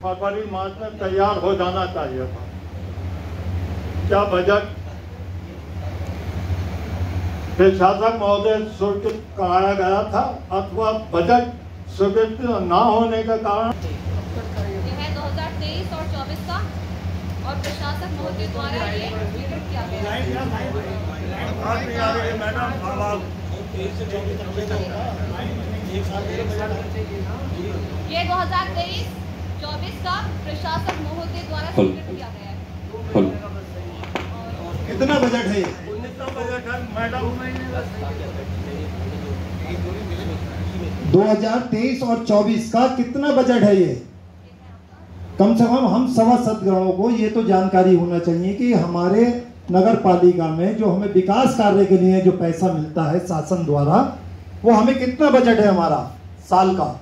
फरवरी मार्च में तैयार हो जाना चाहिए था। क्या बजट प्रशासक महोदय स्वीकृत कराया गया था अथवा बजट स्वीकृत न होने के कारण यह है 2023 और 24 का और प्रशासक महोदय द्वारा ये स्वीकृत किया गया है। ये 2023-24 का प्रशासक महोदय द्वारा स्वीकृत किया गया है। कितना बजट है? 2023 और 24 का कितना बजट है ये? कम से कम हम सभासदगणों को ये तो जानकारी होना चाहिए कि हमारे नगर पालिका में जो हमें विकास कार्य के लिए जो पैसा मिलता है शासन द्वारा, वो हमें कितना बजट है हमारा साल का।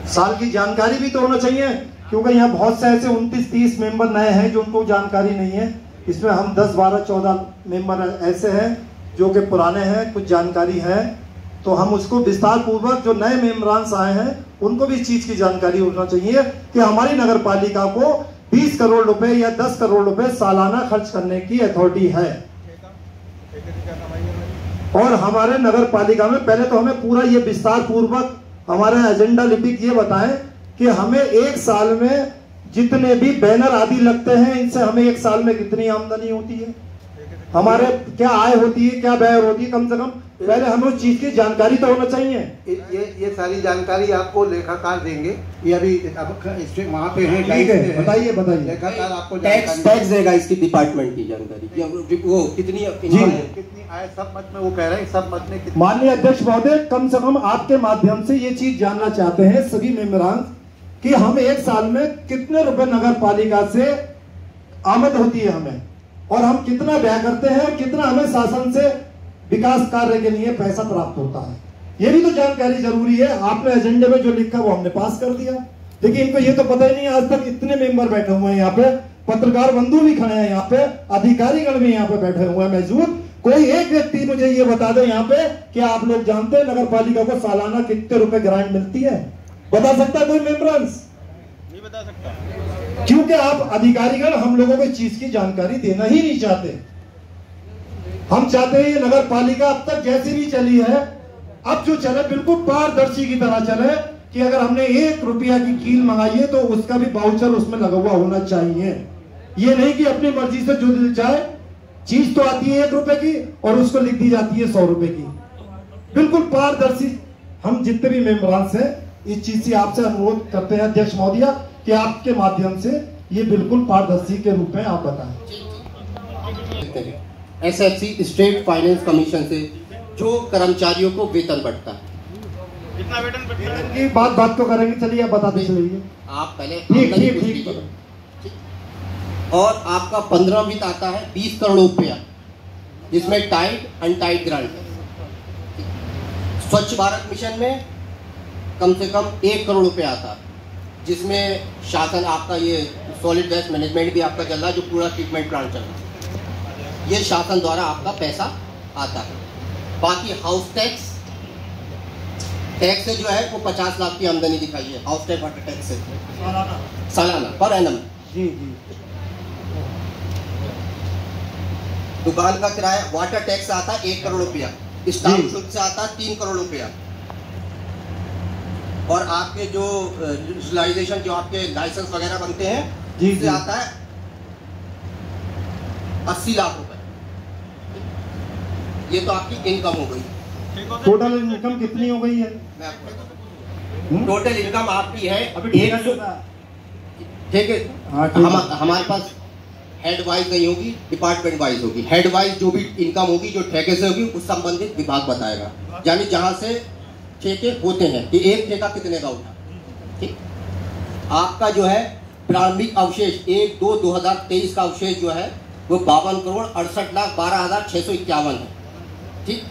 साल की जानकारी भी तो होना चाहिए, क्योंकि यहाँ बहुत से ऐसे 29-30 मेंबर नए हैं जो उनको जानकारी नहीं है। इसमें हम 10, 12, 14 मेंबर ऐसे हैं जो कि पुराने हैं, कुछ जानकारी है, तो हम उसको विस्तार पूर्वक जो नए मेंबरान आए हैं उनको भी इस चीज की जानकारी होना चाहिए कि हमारी नगर पालिका को 20 करोड़ रुपए या 10 करोड़ रुपए सालाना खर्च करने की अथॉरिटी है। और हमारे नगर पालिका में पहले तो हमें पूरा ये विस्तार पूर्वक हमारा एजेंडा लिपिक ये बताएं कि हमें एक साल में जितने भी बैनर आदि लगते हैं इनसे हमें एक साल में कितनी आमदनी होती है, हमारे क्या आय होती है, क्या व्यय होती है। कम से कम पहले हमें उस चीज की जानकारी तो होना चाहिए। ये सारी जानकारी आपको लेखाकार देंगे, ये अभी वहाँ पे है। बताइए लेखाकार आपको टैक्स देगा इसकी डिपार्टमेंट की जानकारी, वो कितनी आय सब मत में वो कह रहे हैं, सब मत में। माननीय अध्यक्ष महोदय, कम से कम आपके माध्यम से ये चीज जानना चाहते हैं सभी मेंबरान कि हम एक साल में कितने रुपए नगर पालिका से आमद होती है हमें, और हम कितना व्यय करते हैं और कितना हमें शासन से विकास कार्य के लिए पैसा प्राप्त होता है। ये भी तो जानकारी जरूरी है। आपने एजेंडे में जो लिखा वो हमने पास कर दिया, लेकिन इनको ये तो पता ही नहीं। आज तक इतने मेंबर बैठे हुए हैं यहाँ पे, पत्रकार बंधु भी खड़े हैं यहाँ पे, अधिकारीगण भी यहाँ पे बैठे हुए हैं मौजूद। कोई एक व्यक्ति मुझे ये बता दे यहाँ पे कि आप लोग जानते हैं नगर पालिका को सालाना कितने रुपए ग्रांट मिलती है? बता सकता है कोई मेंबर्स? नहीं बता सकता, क्योंकि आप अधिकारीगण हम लोगों को इस चीज की जानकारी देना ही नहीं चाहते। हम चाहते हैं ये नगर पालिका अब तक जैसी भी चली है, अब जो चले बिल्कुल पारदर्शी की तरह चले, कि अगर हमने 1 रुपया की कील मंगाई है तो उसका भी वाउचर उसमें लगा हुआ होना चाहिए। ये नहीं कि अपनी मर्जी से जो दिल चाहे, चीज तो आती है 1 रुपए की और उसको लिख दी जाती है 100 रुपए की। बिल्कुल पारदर्शी। हम जितने भी मेंबरान हैं इस चीज से आपसे अनुरोध करते हैं अध्यक्ष महोदय कि आपके माध्यम से ये बिल्कुल पारदर्शी के रूप में आप बताएं। एसएफसी स्टेट फाइनेंस कमीशन से जो कर्मचारियों को वेतन बढ़ता है, कितना वेतन बढ़ता है की बात तो करेंगे। चलिए आप बताते चलिए। आप पहले ठीक। और आपका 15 वित्त आता है 20 करोड़ रुपया, जिसमें टाइट अनटाइट ग्रांट है। स्वच्छ भारत मिशन में कम से कम 1 करोड़ रुपया आता है, जिसमें शासन आपका ये सॉलिड वेस्ट मैनेजमेंट भी आपका चल रहा है, जो पूरा ट्रीटमेंट प्लांट चल रहा है, ये शासन द्वारा आपका पैसा आता है। बाकी हाउस टैक्स से जो है वो 50 लाख की आमदनी दिखाई है, हाउस टैक्स वाटर टैक्स से सालाना पर एनम। जी। दुकान का किराया वाटर टैक्स से आता है 1 करोड़ रुपया, स्टाम्प शुल्क से आता है 3 करोड़ रुपया, और आपके जो डिजिटलाइजेशन जो आपके लाइसेंस वगैरह बनते हैं उससे आता है 80 लाख रुपए। ये तो आपकी इनकम हो गई। टोटल इनकम कितनी हो गई है? टोटल इनकम आपकी है अभी ठीक है। हमारे पास हेड वाइज नहीं होगी, डिपार्टमेंट वाइज होगी। हेड वाइज जो भी इनकम होगी जो ठेके से होगी उस संबंधित विभाग बताएगा, यानी जहां से ठेके होते हैं कि एक ठेका कितने का उठा। ठीक, आपका जो है प्रारंभिक अवशेष 1/2/2023 का अवशेष जो है वो 52,68,12,651 है। ठीक,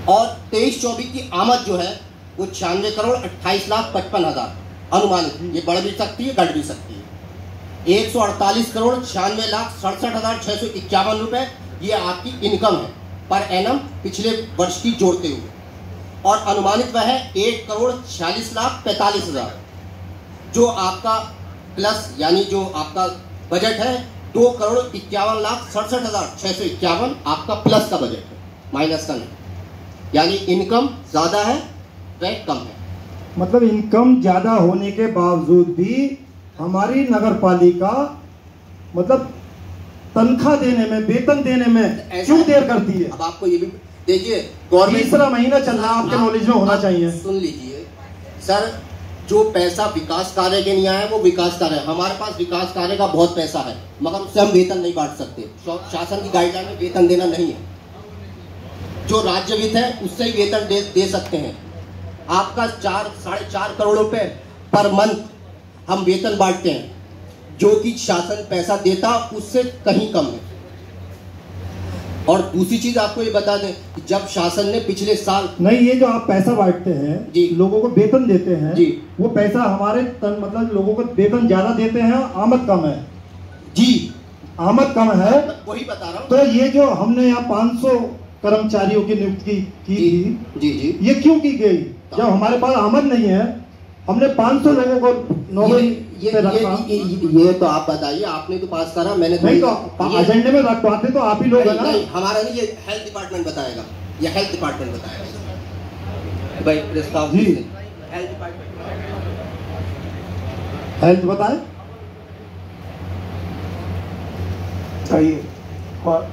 और 23-24 की आमद जो है वो 96,28,55,000 अनुमानित। ये बढ़ भी सकती है, घट भी सकती है। 148,96,67,651 रुपए ये आपकी इनकम है पर एनम पिछले वर्ष की जोड़ते हुए, और अनुमानित वह है 1,46,45,000। जो आपका प्लस यानी जो आपका बजट है 2,51,67,651 आपका प्लस का बजट है, माइनस का नहीं। यानी इनकम ज्यादा है, व्यय कम है। मतलब इनकम ज्यादा होने के बावजूद भी हमारी नगर पालिका मतलब तनख्वाह देने में, वेतन देने में क्यों देर करती है? अब आपको ये भी देखिए, गवर्नमेंट तीसरा महीना चल रहा है, आपके नॉलेज में होना चाहिए। सुन लीजिए सर, जो पैसा विकास कार्य के लिए आया है वो विकास कार्य है। हमारे पास विकास कार्य का बहुत पैसा है, मगर उससे हम वेतन नहीं बांट सकते। शासन की गाइडलाइन में वेतन देना नहीं है। जो राज्य वित्त है उससे ही वेतन दे सकते हैं। आपका 4-4.5 करोड़ रुपए पर मंथ हम वेतन बांटते हैं, जो कि शासन पैसा देता उससे कहीं कम है। और दूसरी चीज आपको ये बता दें कि जब शासन ने पिछले साल नहीं, ये जो आप पैसा बांटते हैं जी, लोगों को वेतन देते हैं जी, वो पैसा हमारे मतलब लोगों को वेतन ज्यादा देते हैं, आमद कम है जी, आमद कम है। वही बता रहा हूँ। तो ये जो हमने यहाँ 500 कर्मचारियों की नियुक्ति की थी, जी जी, ये क्यों की गई? जब हमारे पास आमद नहीं है, हमने 500 लोगों को नौकरी पे रखा। ये तो आप बताइए, आपने तो पास करा, मैंने नहीं तो एजेंडे में रखवाते तो आप ही लोग है ना। नहीं, हमारा नहीं, ये हेल्थ डिपार्टमेंट बताएगा, ये हेल्थ डिपार्टमेंट बताएगा भाई प्रस्ताव जी। हेल्थ डिपार्टमेंट हेल्थ बताए चाहिए। और